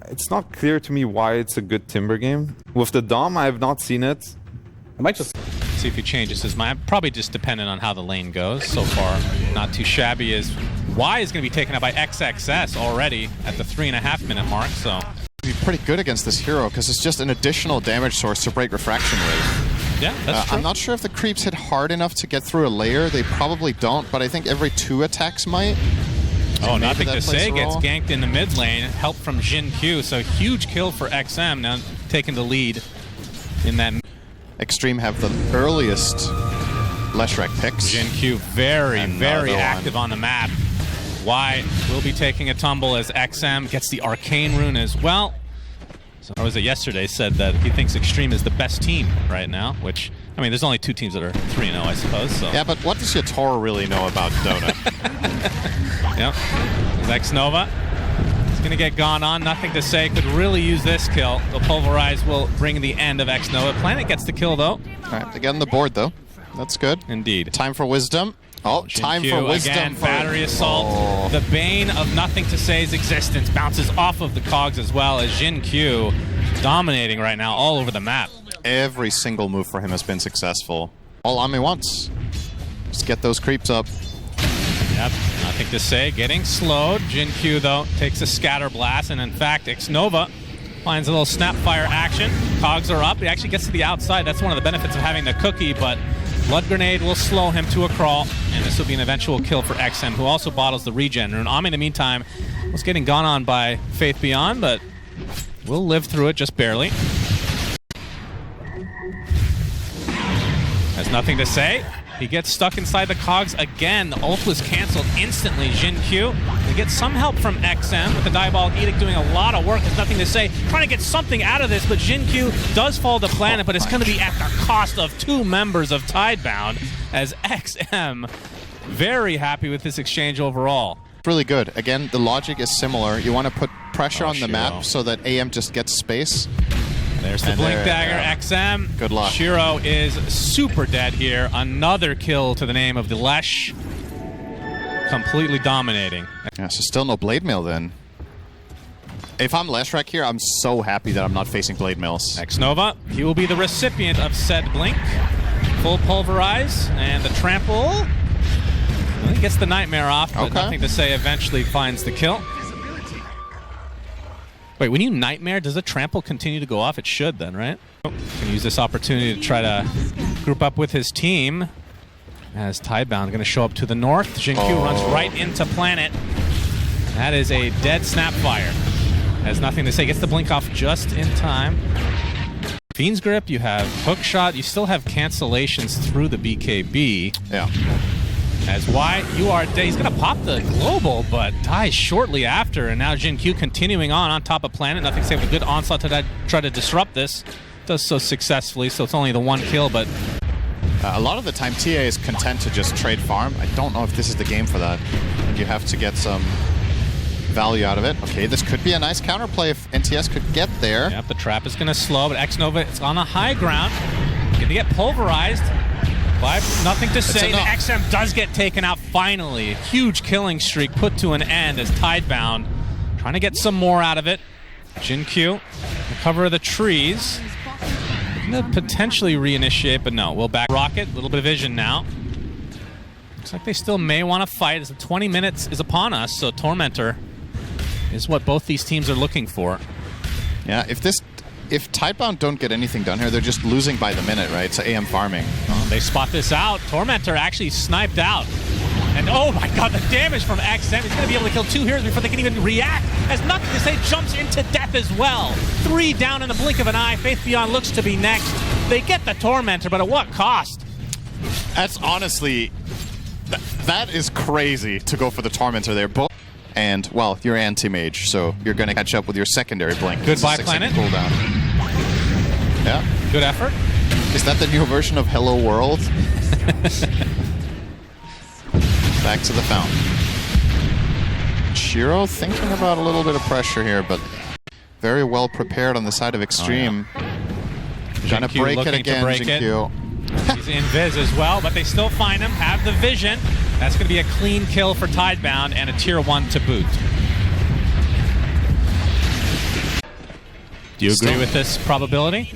it's not clear to me why it's a good Timber game. With the Dom, I have not seen it. I might just see if he changes his mind. Probably just dependent on how the lane goes. So far, not too shabby. As Y is going to be taken out by XXS already at the 3.5-minute mark. So be pretty good against this hero because it's just an additional damage source to break refraction with. yeah, that's true. I'm not sure if the creeps hit hard enough to get through a layer. They probably don't, but I think every 2 attacks might. Oh, Nothing to Say gets ganked in the mid lane. Help from Jin Q. So huge kill for XM, now taking the lead in that. XTREME have the earliest Leshrac picks. Jin Q very active on the map. Y will be taking a tumble as XM gets the Arcane Rune as well. So, or was it yesterday, said that he thinks XTREME is the best team right now, which, I mean, there's only 2 teams that are 3-0, I suppose. So. Yeah, but what does Yator really know about Dota? Yep. Xnova is going to get gone on. Nothing to Say could really use this kill. The Pulverize will bring the end of Xnova. Planet gets the kill, though. All right, they get on the board, though. That's good. Indeed. Time for Wisdom. Oh, time for Wisdom. Again, Battery Assault. The bane of Nothing to Say's existence bounces off of the cogs as well as Jin Q dominating right now all over the map. Every single move for him has been successful. All Ami wants. Just get those creeps up. Yep, Nothing to Say getting slowed. Jin Q, though, takes a Scatter Blast, and in fact, Xnova finds a little Snapfire action. Cogs are up. He actually gets to the outside. That's one of the benefits of having the cookie, but Blood Grenade will slow him to a crawl, and this will be an eventual kill for XM, who also bottles the regen. And Ami, in the meantime, was getting gone on by Faith Beyond, but will live through it just barely. Has Nothing to Say. He gets stuck inside the cogs again. The ult was canceled instantly. Jin Q. They get some help from XM with the Diabolic Edict doing a lot of work. There's Nothing to Say. Trying to get something out of this, but Jin Q does fall to Planet, but it's going to be at the cost of 2 members of Tidebound as XM very happy with this exchange overall. Really good. Again, the logic is similar. You want to put pressure on the map so that AM just gets space. There's the Blink Dagger, XM. Good luck. Shiro is super dead here. Another kill to the name of the Lesh. Completely dominating. Yeah, so still no Blade Mail then. If I'm Leshrac here, I'm so happy that I'm not facing Blade Mails. Xnova, he will be the recipient of said Blink. Full Pulverize, and the Trample. Well, he gets the Nightmare off, but Nothing to Say eventually finds the kill. Wait, when you Nightmare, does the Trample continue to go off? It should then, right? Can use this opportunity to try to group up with his team. As Tidebound going to show up to the north. Jin Q runs right into Planet. That is a dead Snapfire. Has Nothing to Say. Gets the blink off just in time. Fiend's Grip, you have Hook Shot. You still have cancellations through the BKB. Yeah. As Y, you are dead. He's going to pop the global, but dies shortly after. And now Jin Q continuing on top of Planet. Nothing to Say with a good onslaught to try to disrupt this. Does so successfully, so it's only the 1 kill, but... a lot of the time, TA is content to just trade farm. I don't know if this is the game for that. You have to get some value out of it. Okay, this could be a nice counterplay if NTS could get there. Yep, the trap is going to slow, but Xnova is on the high ground. Going to get pulverized. But Nothing to Say. The XM does get taken out finally. Huge killing streak put to an end as Tidebound trying to get some more out of it. Jin Q, the cover of the trees. Gonna potentially reinitiate, but no. We'll back Rocket. A little bit of vision now. Looks like they still may want to fight as the 20 minutes is upon us, so Tormentor is what both these teams are looking for. Yeah, if Tidebound don't get anything done here, they're just losing by the minute, right? So AM farming. They spot this out. Tormentor actually sniped out. And oh my god, the damage from XM. He's going to be able to kill 2 heroes before they can even react. As Nothing to Say jumps into death as well. 3 down in the blink of an eye. Faith Beyond looks to be next. They get the Tormentor, but at what cost? That's honestly... That is crazy to go for the Tormentor there. And, well, you're anti-mage, so you're going to catch up with your secondary blink. Goodbye, Planet. Cooldown. Yeah. Good effort. Is that the new version of Hello World? Back to the fountain. Shiro thinking about a little bit of pressure here, but very well prepared on the side of XTREME. Trying to break it again, Jin Q. He's in Viz as well, but they still find him, have the vision. That's going to be a clean kill for Tidebound and a tier 1 to boot. Do you agree with this probability?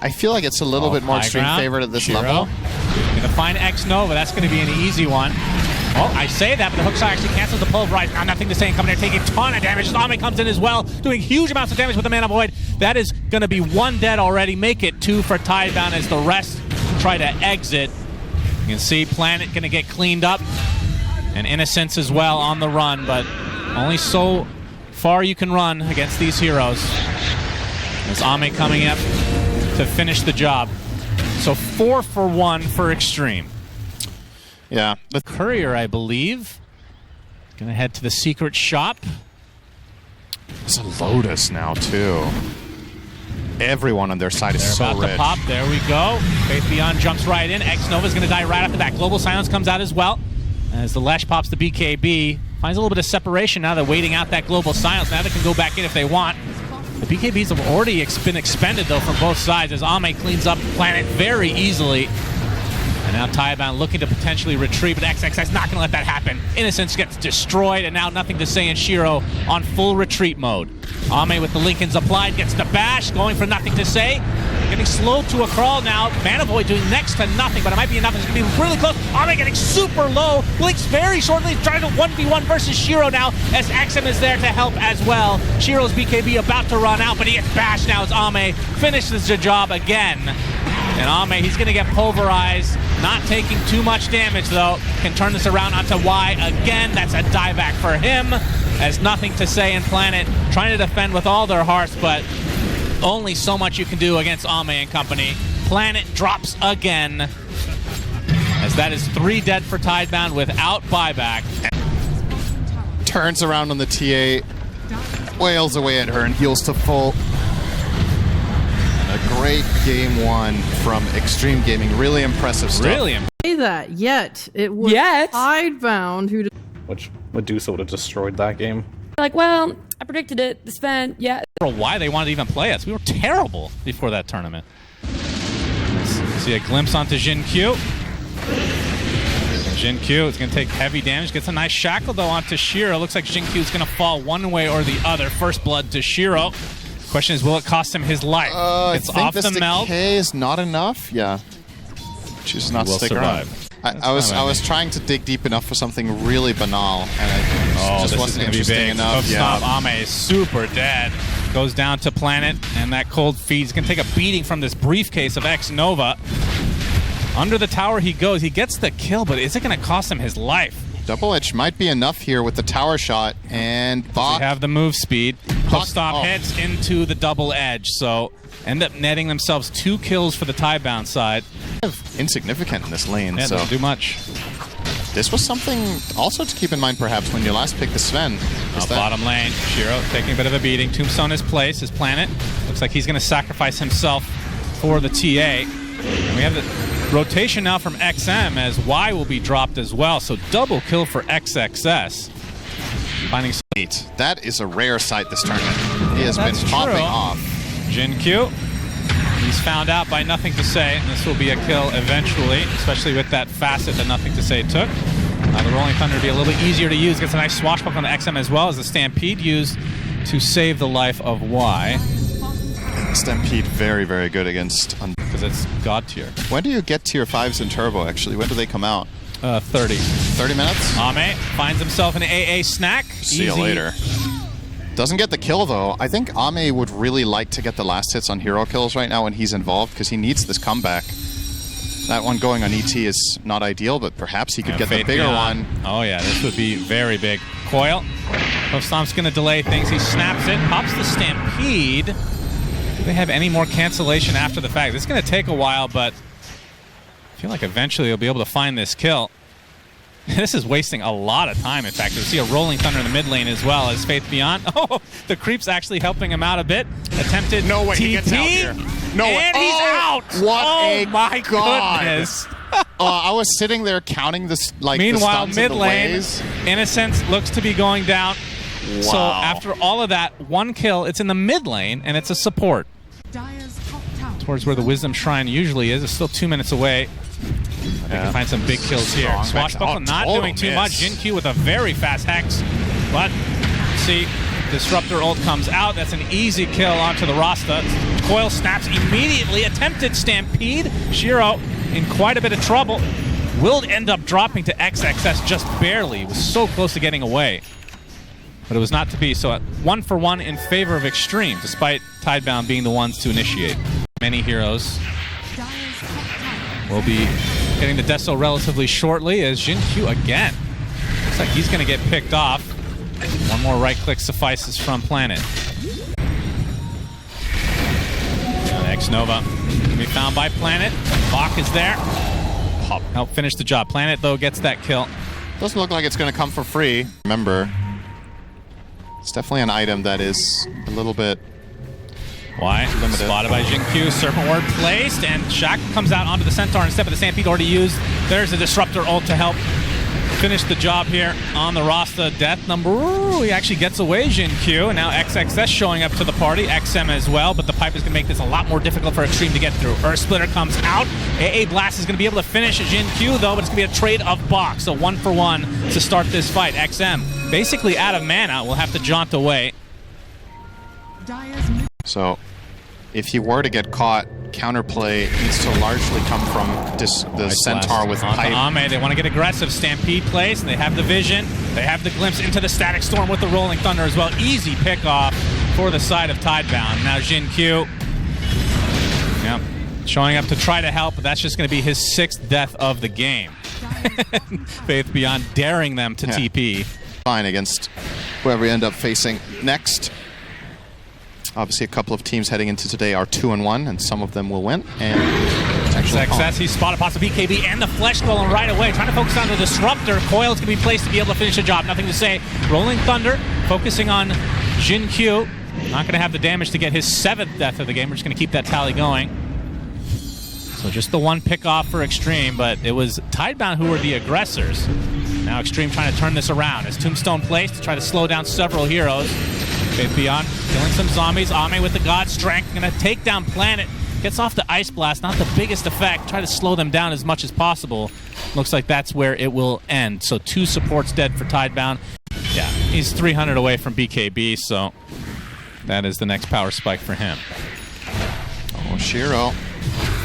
I feel like it's a little bit more extreme favorite at this level. Gonna find X Nova. That's gonna be an easy one. Oh, I say that, but the hookshot actually cancels the pulverize. Now nothing to say, and coming there taking a ton of damage. Ame comes in as well, doing huge amounts of damage with the Mana Void. That is gonna be 1 dead already. Make it 2 for Tidebound as the rest try to exit. You can see Planet gonna get cleaned up. And Innocence as well on the run, but only so far you can run against these heroes. As Ame coming up to finish the job. So 4 for 1 for Extreme. Yeah. The Courier, I believe. Gonna head to the secret shop. There's a Lotus now, too. Everyone on their side is so about rich. To pop. There we go. Faith Beyond jumps right in. X Nova's gonna die right off the bat. Global Silence comes out as well. As the Lesh pops the BKB. Finds a little bit of separation now. They're waiting out that Global Silence. Now they can go back in if they want. The BKBs have already been expended, though, from both sides as Ame cleans up Planet very easily. And now Tidebound looking to potentially retreat, but XXX not going to let that happen. Innocence gets destroyed, and now nothing to say in Shiro on full retreat mode. Ame with the Lincolns applied, gets the bash, going for nothing to say. Getting slowed to a crawl now. Mana Void doing next to nothing, but it might be enough. It's going to be really close. Ame getting super low. Blinks very shortly, trying to 1v1 versus Shiro now, as XM is there to help as well. Shiro's BKB about to run out, but he gets bashed now as Ame finishes the job again. And Ame, he's going to get pulverized. Not taking too much damage, though. Can turn this around onto Y again. That's a dieback for him. Has nothing to say in Planet. Trying to defend with all their hearts, but only so much you can do against Ame and company. Planet drops again. As that is 3 dead for Tidebound without buyback. Turns around on the TA. Wails away at her and heals to full. A great game 1 from Extreme Gaming. Really impressive stuff. Really Say that, yet it was Tidebound who... Which Medusa would have destroyed that game. Like, well, I predicted it. The Sven, yeah. Why they wanted to even play us. We were terrible before that tournament. Let's see a glimpse onto Jin Q. Jin Q is going to take heavy damage. Gets a nice shackle, though, onto Shiro. Looks like Jin Q is going to fall one way or the other. First blood to Shiro. Question is, will it cost him his life? It's off the meld. Decay is not enough. Yeah. Chooses not to stick around. I was trying to dig deep enough for something really banal, and it just wasn't interesting enough. Ame is super dead. Goes down to Planet, and that cold feed is going to take a beating from this briefcase of X Nova. Under the tower he goes. He gets the kill, but is it going to cost him his life? Double Edge might be enough here with the tower shot, and Bach. They have the move speed. Stomp heads into the Double Edge, so end up netting themselves 2 kills for the Tidebound side. Insignificant in this lane, so don't do much. This was something also to keep in mind, perhaps, when you last picked the Sven. Bottom lane, Shiro taking a bit of a beating. Tombstone is placed, his Planet. Looks like he's going to sacrifice himself for the TA. And we have the rotation now from XM as Y will be dropped as well, so double kill for XXS. Finding that is a rare sight this tournament. He has been popping off. Jin Q. He's found out by Nothing to Say, and this will be a kill eventually, especially with that facet that Nothing to Say took. The Rolling Thunder will be a little bit easier to use. Gets a nice swashbuckle on the XM as well as the Stampede used to save the life of Y. Stampede very, very good against... Because it's God tier. When do you get tier 5s in Turbo, actually? When do they come out? 30. 30 minutes? Ame finds himself an AA snack. See you later. Doesn't get the kill, though. I think Ame would really like to get the last hits on hero kills right now when he's involved, because he needs this comeback. That one going on ET is not ideal, but perhaps he could get the bigger one. Oh, yeah, this would be very big. Coil. Hoofstomp's going to delay things. He snaps it, pops the Stampede. Do they have any more cancellation after the fact? This is going to take a while, but I feel like eventually he'll be able to find this kill. This is wasting a lot of time, in fact. We see a Rolling Thunder in the mid lane as well as Faith Beyond. Oh, the creep's actually helping him out a bit. Attempted no way, TP. He gets out here. No way. And he's out! What my goodness. I was sitting there counting this, like, meanwhile, the mid lane, waves. Innocence looks to be going down. Wow. So after all of that, 1 kill, it's in the mid lane, and it's a support. Towards where the Wisdom Shrine usually is. It's still 2 minutes away. They can find some big kills here. Swashbuckle not doing too much. Jin Q with a very fast Hex. But, see, Disruptor ult comes out. That's an easy kill onto the Rasta. Coil snaps immediately. Attempted Stampede. Shiro in quite a bit of trouble. Will end up dropping to XXS just barely. Was so close to getting away. But it was not to be. So 1-for-1 in favor of Extreme, despite Tidebound being the ones to initiate. Many heroes will be getting the Deso relatively shortly as Jin-Q again. Looks like he's going to get picked off. One more right click suffices from Planet. X-Nova can be found by Planet. Bach is there. Pop. Help finish the job. Planet, though, gets that kill. Doesn't look like it's going to come for free. Remember, it's definitely an item that is a little bit limited. Spotted by Jin-Q. Serpent Ward placed, and Shaq comes out onto the Centaur instead of the Stampede already used. There's a Disruptor ult to help finish the job here on the Rasta. Death number, he actually gets away, Jin-Q, and now XXS showing up to the party, XM as well, but the pipe is going to make this a lot more difficult for Extreme to get through. Earth Splitter comes out. AA Blast is going to be able to finish Jin-Q, though, but it's going to be a trade of box, so 1-for-1 to start this fight. XM, basically out of mana, will have to jaunt away. So, if he were to get caught, counterplay needs to largely come from the Centaur with pipe. Ame, they want to get aggressive. Stampede plays, and they have the vision. They have the glimpse into the Static Storm with the Rolling Thunder as well. Easy pickoff for the side of Tidebound. Now Jin-Q, showing up to try to help, but that's just going to be his 6th death of the game. Faith Beyond daring them to TP. Fine against whoever we end up facing next. Obviously, a couple of teams heading into today are 2-1, and some of them will win. And XXS, he spotted possible BKB and the Flesh Golem right away. Trying to focus on the Disruptor. Coil's going to be placed to be able to finish the job. Nothing to say. Rolling Thunder, focusing on Jin-Q. Not going to have the damage to get his 7th death of the game. We're just going to keep that tally going. So just the one pick-off for Extreme, but it was Tidebound who were the aggressors. Now Extreme trying to turn this around. As Tombstone placed to try to slow down several heroes. Faith Beyond killing some zombies. Ame with the God Strength. Going to take down Planet. Gets off the Ice Blast. Not the biggest effect. Try to slow them down as much as possible. Looks like that's where it will end. So 2 supports dead for Tidebound. Yeah, he's 300 away from BKB, so that is the next power spike for him. Oh, Shiro.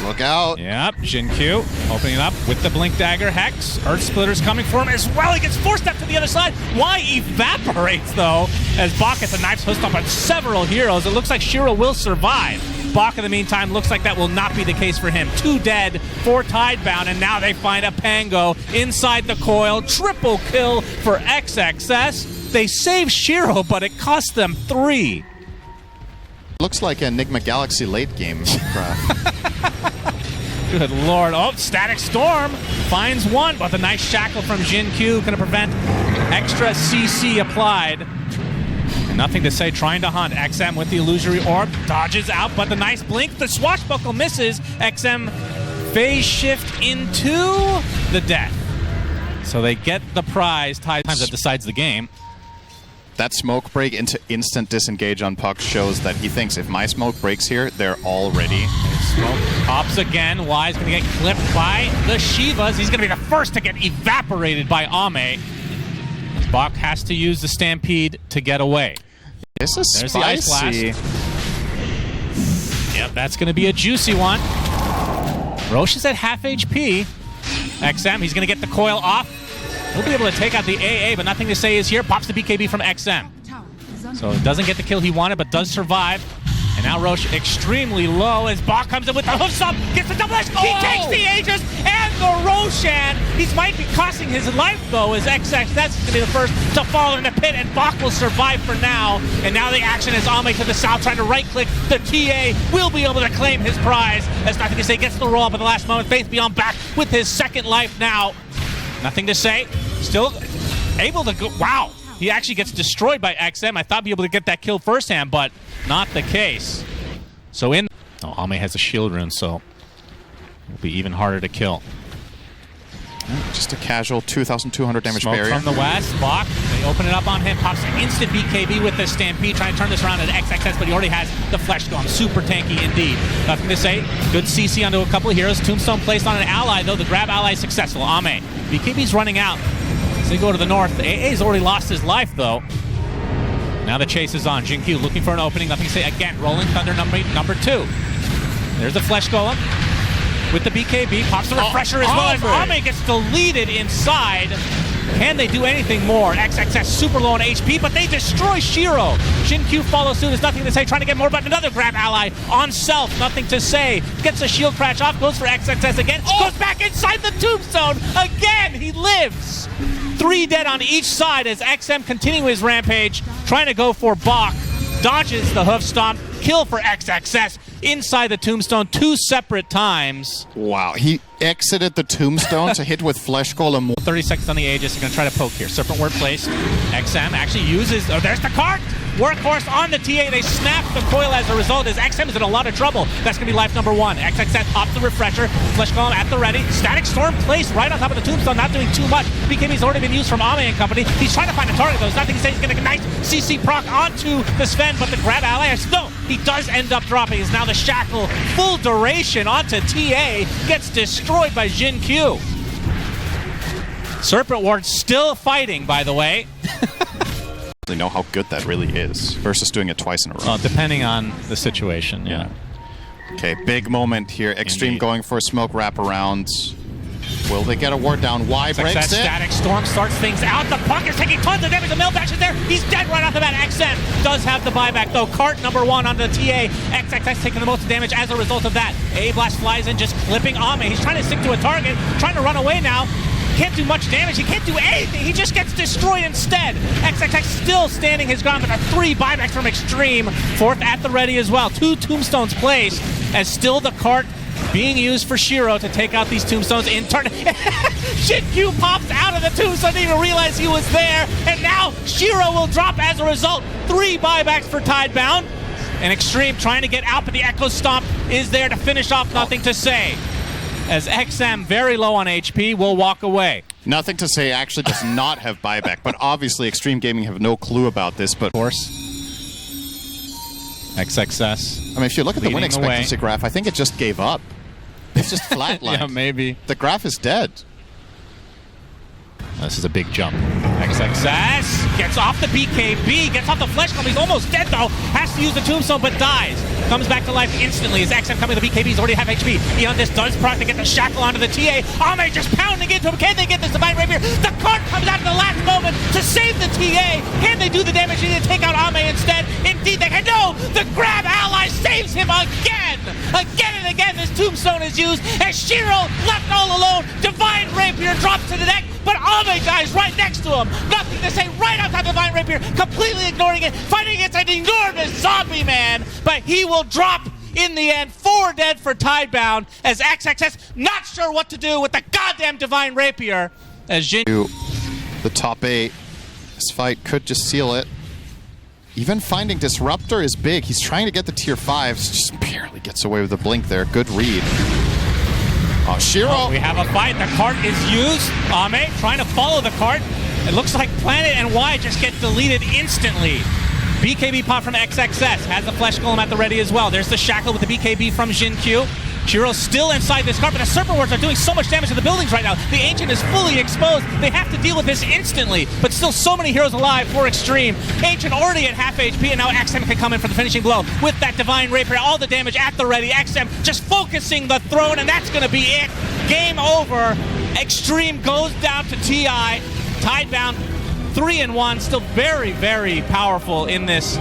Look out. Yep, Jin-Q opening it up with the Blink Dagger Hex. Earth Splitter's coming for him as well. He gets forced up to the other side. Why evaporates, though, as Bach gets a Knife's Host up on several heroes. It looks like Shiro will survive. Bach, in the meantime, looks like that will not be the case for him. 2 dead for Tidebound, and now they find a Pango inside the coil. Triple kill for XXS. They save Shiro, but it cost them 3. Looks like Enigma Galaxy late game. Good lord. Oh, Static Storm finds one, but the nice shackle from Jin-Q going to prevent extra CC applied. And nothing to say, trying to hunt. XM with the Illusory Orb, dodges out, but the nice blink, the Swashbuckle misses. XM phase shift into the death. So they get the prize. Times that decides the game. That smoke break into instant disengage on Puck shows that he thinks if my smoke breaks here, they're all ready. Smoke pops again. Wise going to get clipped by the Shivas. He's going to be the first to get evaporated by Ame. Bach has to use the Stampede to get away. This is There's spicy. the Ice Blast. Yep, that's going to be a juicy one. Roche is at half HP. XM, he's going to get the coil off. He'll be able to take out the AA, but nothing to say is here. Pops the BKB from XM. So it doesn't get the kill he wanted, but does survive. And now Roche extremely low as Bach comes in with the hoofs up, gets the double edge. He takes the Aegis and the Roshan. He might be costing his life, though, as XX. That's going to be the first to fall in the pit, and Bach will survive for now. And now the action is Ame to the south, trying to right-click. The TA will be able to claim his prize. That's nothing to say. Gets the roll up at the last moment. Faith Beyond back with his 2nd life now. Nothing to say. Still able to go. Wow. He actually gets destroyed by XM. I thought he'd be able to get that kill firsthand, but not the case. So in... Oh, Ame has a shield rune, so it'll be even harder to kill. Just a casual 2,200 damage Smoke barrier. from the west. Bach, they open it up on him. Pops an instant BKB with the Stampede. Trying to turn this around at XXS, but he already has the Flesh Golem. Super tanky indeed. Nothing to say. Good CC onto a couple of heroes. Tombstone placed on an ally, though. The grab ally is successful. Ame. BKB's running out. So they go to the north. AA's already lost his life, though. Now Now the chase is on. Jinkyu looking for an opening. Nothing to say. Again, Rolling Thunder number 2. There's the Flesh Golem with the BKB. Pops the refresher as well as Ame gets deleted inside. Can they do anything more? XXS super low on HP, but they destroy Shiro. Jinkyu follows suit. There's nothing to say. Trying to get more, but another grab ally on self. Nothing to say. Gets a shield crash off. Goes for XXS again. Goes back inside the tombstone. Again, he lives. 3 dead on each side as XM continuing his rampage. Trying to go for Bach. Dodges the hoof stomp. Kill for XXS inside the tombstone 2 separate times. Wow, he exited the tombstone to hit with Flesh Golem. 30 seconds on the Aegis. He's going to try to poke here. Serpent Ward placed. XM actually uses... Oh, there's the cart! Workhorse on the TA. They snap the coil as a result as XM is in a lot of trouble. That's going to be life number 1. XXS pops the refresher. Flesh Golem at the ready. Static Storm placed right on top of the tombstone. Not doing too much. BKB's already been used from Ame and company. He's trying to find a target though. There's nothing to say. He's going to get a nice CC proc onto the Sven, but the grab ally... No! He does end up dropping. Is now the shackle full duration onto TA. Gets destroyed by Jinkyu. Serpent Ward still fighting, by the way. Really know how good that really is versus doing it twice in a row. Well, depending on the situation, yeah. Okay, big moment here. XTREME Indeed. going for a smoke wraparound. Will they get a ward down? Y breaks it. Static Storm starts things out. The puck is taking tons of damage. The Milbash is there. He's dead right off the bat. XM does have the buyback, though. Cart number 1 onto the TA. XXS taking the most damage as a result of that. A-Blast flies in, just clipping Ame. He's trying to stick to a target, trying to run away now. Can't do much damage. He can't do anything. He just gets destroyed instead. XXX still standing his ground, but 3 buybacks from XTREME. 4th at the ready as well. 2 tombstones placed as still the cart being used for Shiro to take out these tombstones in turn. Jinkyu pops out of the tombstone, didn't even realize he was there, and now Shiro will drop as a result. 3 buybacks for Tidebound, and XTREME trying to get out, but the Echo Stomp is there to finish off. Nothing to say. As XM, very low on HP, will walk away. Nothing to say actually does not have buyback, but obviously XTREME Gaming have no clue about this, but... Of course. XXS. I mean, if you look at the win leading the way. expectancy graph, I think it just gave up. It's just flatlined. Yeah, maybe. The graph is dead. This is a big jump. XXS gets off the BKB, gets off the Flesh Golem. He's almost dead though. Has to use the tombstone, but dies. Comes back to life instantly as XM coming to the BKBs already have HP. Beyond this does proc to get the shackle onto the TA. Ame just pounding into him. Can they get this Divine Rapier? The cart comes out in the last moment to save the TA. Can they do the damage needed to take out Ame instead? Indeed they can. No! The grab ally saves him again! Again and again this tombstone is used as Shiro left all alone. Divine Rapier drops to the deck, but Ame dies right next to him. Nothing to say right outside Divine Rapier, completely ignoring it, fighting against an enormous zombie man, but he will drop in the end. 4 dead for Tidebound as XXS not sure what to do with the goddamn Divine Rapier as Jinkyu. The top 8. This fight could just seal it. Even finding Disruptor is big. He's trying to get the tier 5s, just barely gets away with a blink there. Good read. Oh, Shiro! Oh, we have a fight. The cart is used. Ame trying to follow the cart. It looks like Planet and Y just get deleted instantly. BKB pop from XXS. Has the Flesh Golem at the ready as well. There's the Shackle with the BKB from Jinkyu. Shiro's still inside this cart, but the Serpent Wards are doing so much damage to the buildings right now. The Ancient is fully exposed. They have to deal with this instantly, but still so many heroes alive for XTREME. Ancient already at half HP, and now XM can come in for the finishing blow with that Divine Rapier. All the damage at the ready. XM just focusing the throne, and that's going to be it. Game over. XTREME goes down to TI. Tidebound 3-1, still very, very powerful in this